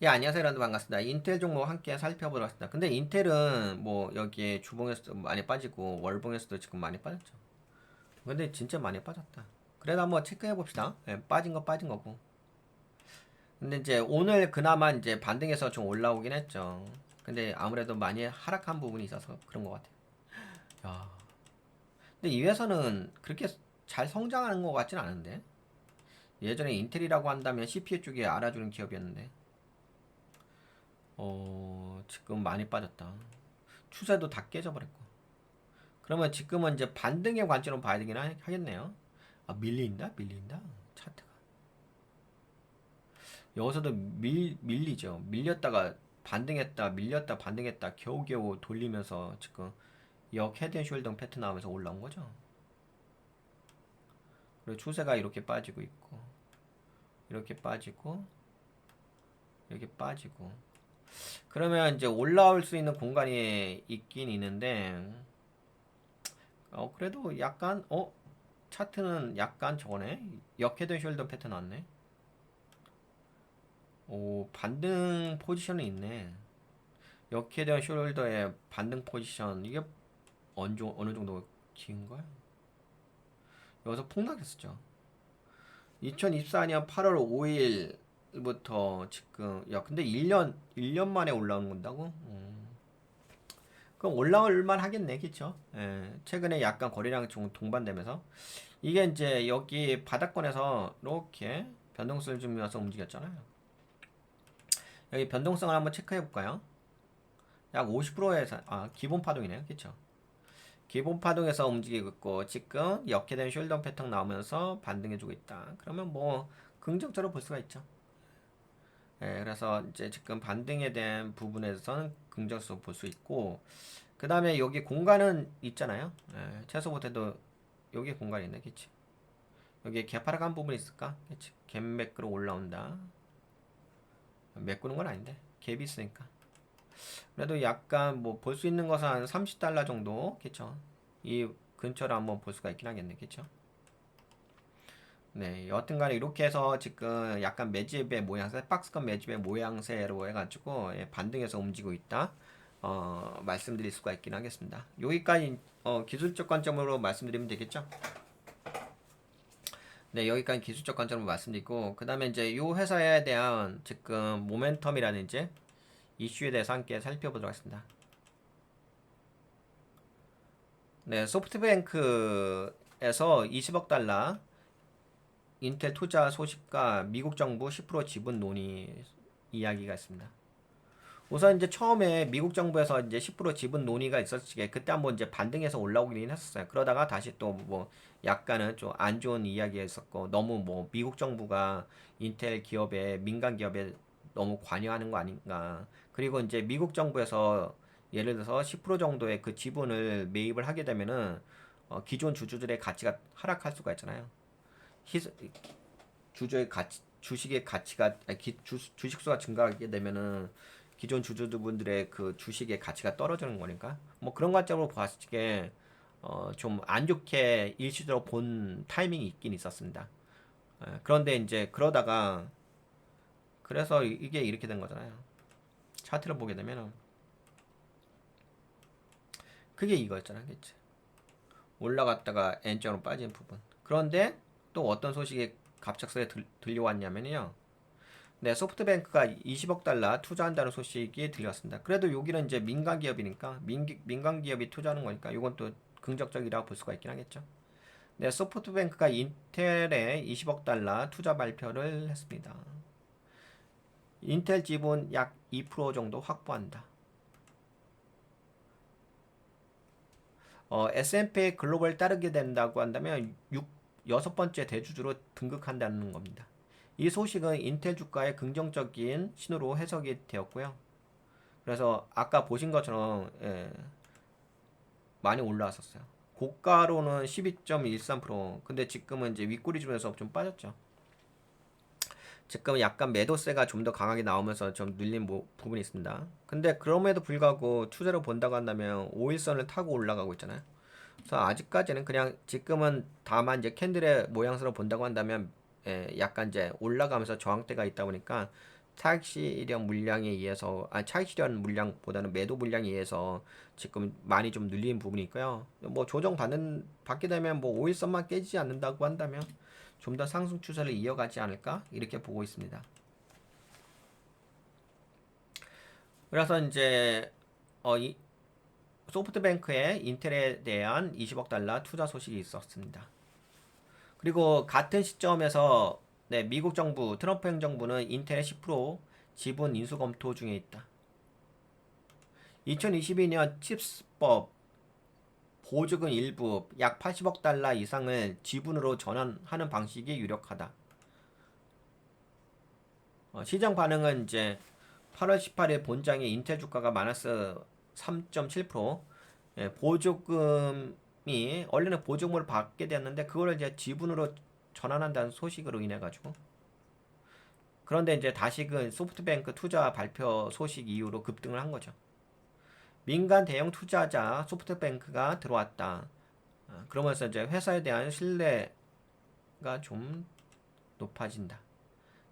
예, 안녕하세요. 여러분 반갑습니다. 인텔 종목 함께 살펴보도록 하겠습니다. 근데 인텔은 뭐 여기에 주봉에서도 많이 빠지고 월봉에서도 지금 많이 빠졌죠. 근데 진짜 많이 빠졌다. 그래도 한번 체크해 봅시다. 예, 빠진 거 빠진 거고. 근데 이제 오늘 그나마 이제 반등해서 좀 올라오긴 했죠. 근데 아무래도 많이 하락한 부분이 있어서 그런 것 같아요. 야. 근데 이 회사는 그렇게 잘 성장하는 것 같진 않은데. 예전에 인텔이라고 한다면 CPU 쪽에 알아주는 기업이었는데. 지금 많이 빠졌다. 추세도 다 깨져버렸고. 그러면 지금은 이제 반등의 관점으로 봐야 되긴 하겠네요. 아, 밀린다? 밀린다? 차트가. 여기서도 밀리죠. 밀렸다가 반등했다, 밀렸다, 반등했다, 겨우겨우 돌리면서 지금 역 헤드 앤 숄더 패턴 나오면서 올라온 거죠. 그리고 추세가 이렇게 빠지고 있고, 이렇게 빠지고, 이렇게 빠지고. 그러면 이제 올라올 수 있는 공간이 있긴 있는데, 그래도 약간, 차트는 약간 저거네. 역 헤드 앤 숄더 패턴 나왔네. 오, 반등 포지션이 있네. 역에 대한 숄더의 반등 포지션, 이게 어느 정도 긴 거야? 여기서 폭락했었죠. 2024년 8월 5일부터 지금, 야, 근데 1년 만에 올라오는 건다고? 그럼 올라올 만 하겠네, 그쵸? 예, 최근에 약간 거래량 좀 동반되면서. 이게 이제 여기 바닥권에서 이렇게 변동성을 주면서 움직였잖아요. 여기 변동성을 한번 체크해 볼까요? 약 50%에서, 기본 파동이네요. 그쵸? 기본 파동에서 움직이고 있고 지금 역회된 숄더 패턴 나오면서 반등해주고 있다. 그러면 뭐 긍정적으로 볼 수가 있죠. 예, 그래서 이제 지금 반등에 대한 부분에서는 긍정적으로 볼 수 있고 그 다음에 여기 공간은 있잖아요. 예, 최소 못해도 여기 공간이 있네, 그치? 여기에 개파락한 부분이 있을까? 그치? 갭 매크로 올라온다. 메꾸는 건 아닌데 갭이 있으니까. 그래도 약간 뭐 볼 수 있는 것은 한 30달러 정도, 그쵸? 이 근처로 한번 볼 수가 있긴 하겠네, 그쵸? 네, 여튼간에 이렇게 해서 지금 약간 매집의 모양새, 박스권 매집의 모양새로 해가지고 예, 반등해서 움직이고 있다. 말씀드릴 수가 있긴 하겠습니다. 여기까지 기술적 관점으로 말씀드리면 되겠죠? 네, 여기까지 기술적 관점으로 말씀드리고 그 다음에 이제 이 회사에 대한 지금 모멘텀이라든지 이슈에 대해서 함께 살펴보도록 하겠습니다. 네, 소프트뱅크에서 20억 달러 인텔 투자 소식과 미국 정부 10% 지분 논의 이야기가 있습니다. 우선 이제 처음에 미국 정부에서 이제 10% 지분 논의가 있었지, 그때 한번 이제 반등해서 올라오긴 했었어요. 그러다가 다시 또 뭐 약간은 좀 안 좋은 이야기가 있었고, 너무 뭐 미국 정부가 인텔 기업에, 민간 기업에 너무 관여하는 거 아닌가. 그리고 이제 미국 정부에서 예를 들어서 10% 정도의 그 지분을 매입을 하게 되면은 기존 주주들의 가치가 하락할 수가 있잖아요. 주주의 가치, 주식의 가치가 주식수가 증가하게 되면은 기존 주주분들의 그 주식의 가치가 떨어지는 거니까 뭐 그런 관점으로 봤을 때 좀 안 좋게 일시적으로 본 타이밍이 있긴 있었습니다. 그런데 이제 그러다가 그래서 이게 이렇게 된 거잖아요. 차트를 보게 되면은 그게 이거였잖아요, 그치? 올라갔다가 N자로 빠진 부분. 그런데 또 어떤 소식이 갑작스레 들려왔냐면요. 네, 소프트뱅크가 20억 달러 투자한다는 소식이 들렸습니다. 그래도 여기는 이제 민간 기업이니까 민간 기업이 투자하는 거니까 이건 또 긍정적이라고 볼 수가 있긴 하겠죠. 네, 소프트뱅크가 인텔에 20억 달러 투자 발표를 했습니다. 인텔 지분 약 2% 정도 확보한다. S&P 글로벌 따르게 된다고 한다면 6번째 대주주로 등극한다는 겁니다. 이 소식은 인텔 주가의 긍정적인 신호로 해석이 되었고요. 그래서 아까 보신 것처럼 예, 많이 올라왔었어요. 고가로는 12.13%. 근데 지금은 이제 윗꼬리 주면서 좀 빠졌죠. 지금 약간 매도세가 좀 더 강하게 나오면서 좀 눌린 부분이 있습니다. 근데 그럼에도 불구하고 추세로 본다고 한다면 5일선을 타고 올라가고 있잖아요. 그래서 아직까지는 그냥 지금은 다만 이제 캔들의 모양새로 본다고 한다면 약간 이제 올라가면서 저항대가 있다 보니까 차익 실현 물량에 의해서 차익 실현 물량보다는 매도 물량에 의해서 지금 많이 좀 늘린 부분이 있고요. 뭐 받게 되면 뭐 5일선만 깨지지 않는다고 한다면 좀 더 상승 추세를 이어가지 않을까 이렇게 보고 있습니다. 그래서 이제 이 소프트뱅크의 인텔에 대한 20억 달러 투자 소식이 있었습니다. 그리고 같은 시점에서 네, 미국 정부 트럼프 행정부는 인텔의 10% 지분 인수 검토 중에 있다. 2022년 칩스법 보조금 일부 약 80억 달러 이상을 지분으로 전환하는 방식이 유력하다. 시장 반응은 이제 8월 18일 본장에 인텔 주가가 마이너스 3.7%, 보조금이 원래는 보조금을 받게 되었는데 그거를 이제 지분으로 전환한다는 소식으로 인해 가지고, 그런데 이제 다시금 소프트뱅크 투자 발표 소식 이후로 급등을 한 거죠. 민간 대형 투자자 소프트뱅크가 들어왔다. 그러면서 이제 회사에 대한 신뢰가 좀 높아진다.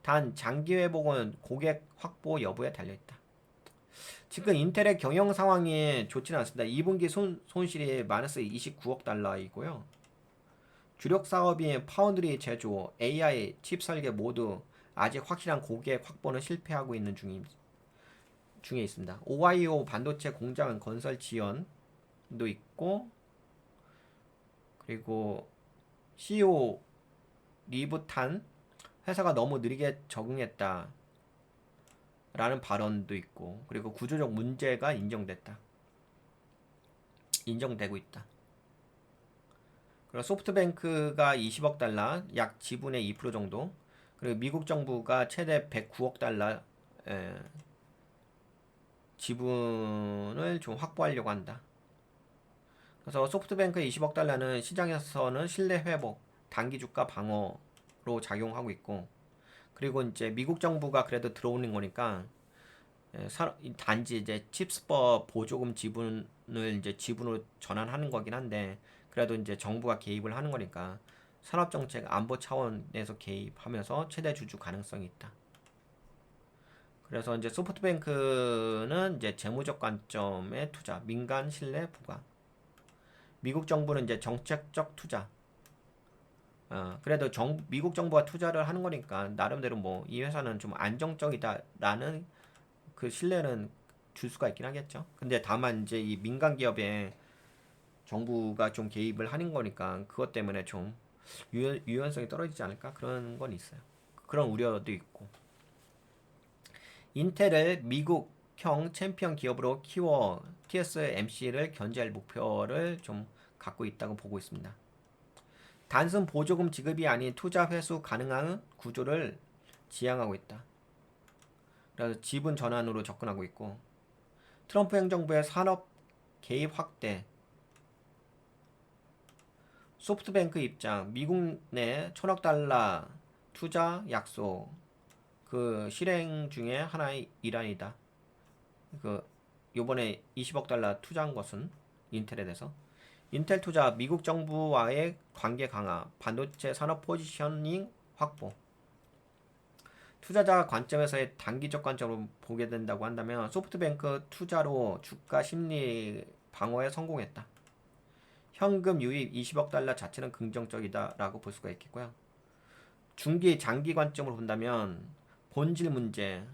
단 장기 회복은 고객 확보 여부에 달려있다. 지금 인텔의 경영 상황이 좋지는 않습니다. 2분기 손실이 마이너스 29억 달러이고요. 주력 사업인 파운드리 제조, AI, 칩 설계 모두 아직 확실한 고객 확보는 실패하고 있는 중에 있습니다. 오하이오 반도체 공장 건설 지연도 있고, 그리고 CEO 리브탄 회사가 너무 느리게 적응했다 라는 발언도 있고, 그리고 구조적 문제가 인정되고 있다. 그리고 소프트뱅크가 20억 달러, 약 지분의 2% 정도, 그리고 미국 정부가 최대 109억 달러 지분을 좀 확보하려고 한다. 그래서 소프트뱅크의 20억 달러는 시장에서는 신뢰 회복, 단기 주가 방어로 작용하고 있고, 그리고 이제 미국 정부가 그래도 들어오는 거니까 단지 이제 칩스법 보조금 지분을 이제 지분으로 전환하는 거긴 한데, 그래도 이제 정부가 개입을 하는 거니까 산업정책 안보 차원에서 개입하면서 최대 주주 가능성이 있다. 그래서 이제 소프트뱅크는 이제 재무적 관점의 투자, 민간 신뢰 부과. 미국 정부는 이제 정책적 투자. 그래도 미국 정부가 투자를 하는 거니까 나름대로 뭐 이 회사는 좀 안정적이다라는 그 신뢰는 줄 수가 있긴 하겠죠. 근데 다만 이제 이 민간 기업에 정부가 좀 개입을 하는 거니까 그것 때문에 좀 유연성이 떨어지지 않을까 그런 건 있어요. 그런 우려도 있고. 인텔을 미국형 챔피언 기업으로 키워 TSMC를 견제할 목표를 좀 갖고 있다고 보고 있습니다. 단순 보조금 지급이 아닌 투자 회수 가능한 구조를 지향하고 있다. 그래서 지분 전환으로 접근하고 있고, 트럼프 행정부의 산업 개입 확대, 소프트뱅크 입장, 미국 내 1,000억 달러 투자 약속, 그 실행 중에 하나의 일환이다. 그 요번에 20억 달러 투자한 것은 인텔에 대해서 인텔 투자, 미국 정부와의 관계 강화, 반도체 산업 포지셔닝 확보. 투자자 관점에서의 단기적 관점으로 보게 된다고 한다면 소프트뱅크 투자로 주가 심리 방어에 성공했다. 현금 유입 20억 달러 자체는 긍정적이다라고 볼 수가 있겠고요. 중기, 장기 관점으로 본다면 본질 문제,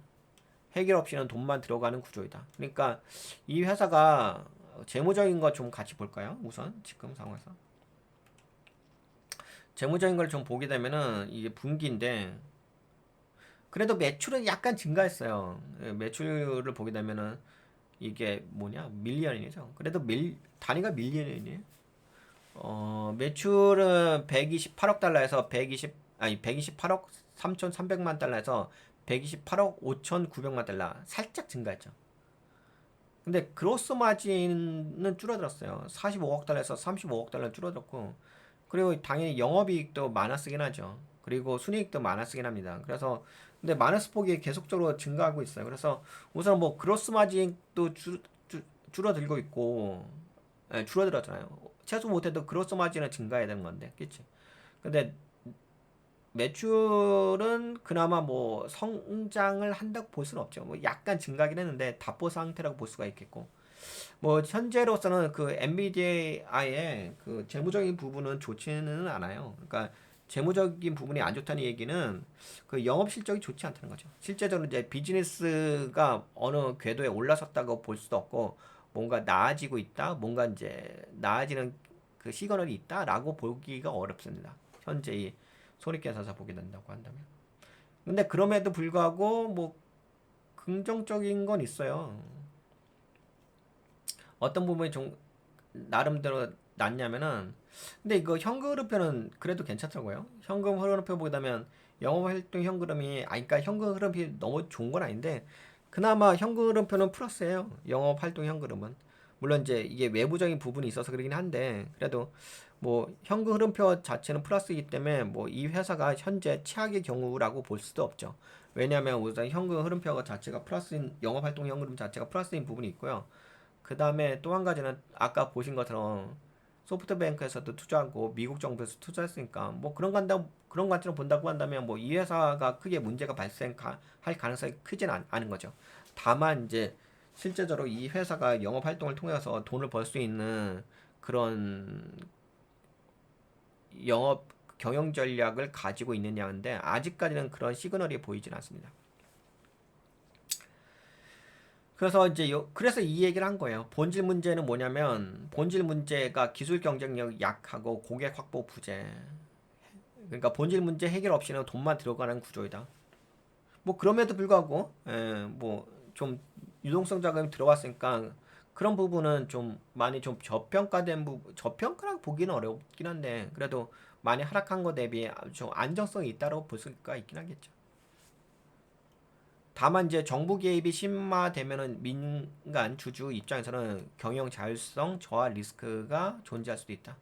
해결 없이는 돈만 들어가는 구조이다. 그러니까 이 회사가 재무적인 거 좀 같이 볼까요? 우선 지금 상황에서 재무적인 걸 좀 보게 되면은 이게 분기인데 그래도 매출은 약간 증가했어요. 매출을 보게 되면은 이게 뭐냐 밀리언이죠. 그래도 단위가 밀리언이에요. 매출은 128억 달러에서 128억 3,300만 달러에서 128억 5,900만 달러 살짝 증가했죠. 근데 그로스 마진은 줄어들었어요. 45억 달러에서 35억 달러 줄어들었고, 그리고 당연히 영업이익도 마이너스긴 하죠. 그리고 순이익도 마이너스긴 합니다. 그래서 근데 마이너스 폭이 계속적으로 증가하고 있어요. 그래서 우선 뭐 그로스 마진도 줄어들고 있고, 줄어들었잖아요. 최소 못해도 그로스 마진은 증가해야 되는 건데, 그치? 근데 매출은 그나마 뭐 성장을 한다고 볼 수는 없죠. 뭐 약간 증가하긴 했는데 답보 상태라고 볼 수가 있겠고. 뭐 현재로서는 그 엔비디아의 그 재무적인 부분은 좋지는 않아요. 그러니까 재무적인 부분이 안 좋다는 얘기는 그 영업 실적이 좋지 않다는 거죠. 실제적으로 이제 비즈니스가 어느 궤도에 올라섰다고 볼 수도 없고 뭔가 나아지고 있다, 뭔가 이제 나아지는 그 시그널이 있다라고 보기가 어렵습니다. 현재 이 손익계산서 보게 된다고 한다면. 근데 그럼에도 불구하고 뭐 긍정적인 건 있어요. 어떤 부분이 좀 나름대로 낫냐면은 근데 이거 현금 흐름표는 그래도 괜찮더라고요. 현금 흐름표 보다면 영업활동 현금이 그러니까 현금 흐름이 너무 좋은 건 아닌데 그나마 현금 흐름표는 플러스예요. 영업활동 현금은 물론 이제 이게 외부적인 부분이 있어서 그러긴 한데 그래도 뭐 현금 흐름표 자체는 플러스이기 때문에 뭐 이 회사가 현재 최악의 경우라고 볼 수도 없죠. 왜냐하면 우선 현금 흐름표 자체가 플러스인 영업활동 현금 자체가 플러스인 부분이 있고요. 그 다음에 또 한 가지는 아까 보신 것처럼 소프트뱅크에서도 투자하고 미국 정부에서 투자했으니까 뭐 그런 관점으로 본다고 한다면 뭐 이 회사가 크게 문제가 발생할 가능성이 크진 않은 거죠. 다만 이제 실제적으로 이 회사가 영업 활동을 통해서 돈을 벌 수 있는 그런 영업 경영 전략을 가지고 있느냐인데 아직까지는 그런 시그널이 보이진 않습니다. 그래서 이제 그래서 이 얘기를 한 거예요. 본질 문제는 뭐냐면 본질 문제가 기술 경쟁력 약하고 고객 확보 부재. 그러니까 본질 문제 해결 없이는 돈만 들어가는 구조이다. 뭐 그럼에도 불구하고 뭐 좀 유동성 자금이 들어왔으니까 그런 부분은 좀 많이 좀 저평가된 저평가라고 보기는 어렵긴 한데 그래도 많이 하락한 거 대비 좀 안정성이 있다고 볼 수가 있긴 하겠죠. 다만 이제 정부 개입이 심화되면은 민간 주주 입장에서는 경영 자율성 저하 리스크가 존재할 수도 있다.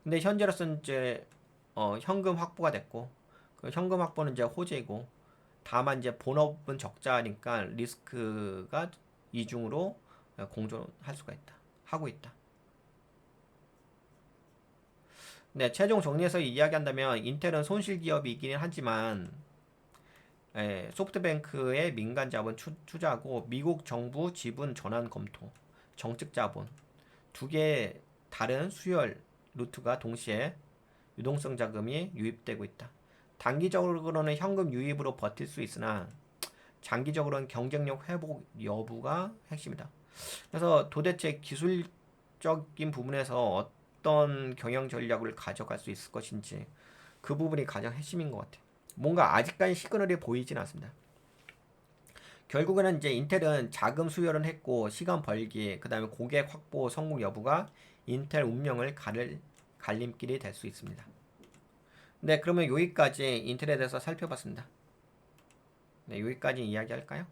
근데 현재로서는 이제 현금 확보가 됐고 그 현금 확보는 이제 호재이고 다만 이제 본업은 적자니까 리스크가 이중으로 공존할 수가 있다. 하고 있다. 네, 최종 정리해서 이야기한다면 인텔은 손실 기업이긴 하지만 소프트뱅크의 민간 자본 투자하고 미국 정부 지분 전환 검토, 정책 자본 두 개의 다른 수혈 루트가 동시에 유동성 자금이 유입되고 있다. 단기적으로는 현금 유입으로 버틸 수 있으나 장기적으로는 경쟁력 회복 여부가 핵심이다. 그래서 도대체 기술적인 부분에서 어떤 경영 전략을 가져갈 수 있을 것인지 그 부분이 가장 핵심인 것 같아요. 뭔가 아직까지 시그널이 보이진 않습니다. 결국에는 이제 인텔은 자금 수혈은 했고 시간 벌기, 그 다음에 고객 확보 성공 여부가 인텔 운명을 가를 갈림길이 될 수 있습니다. 네, 그러면 여기까지 인텔에 대해서 살펴봤습니다. 네, 여기까지 이야기할까요?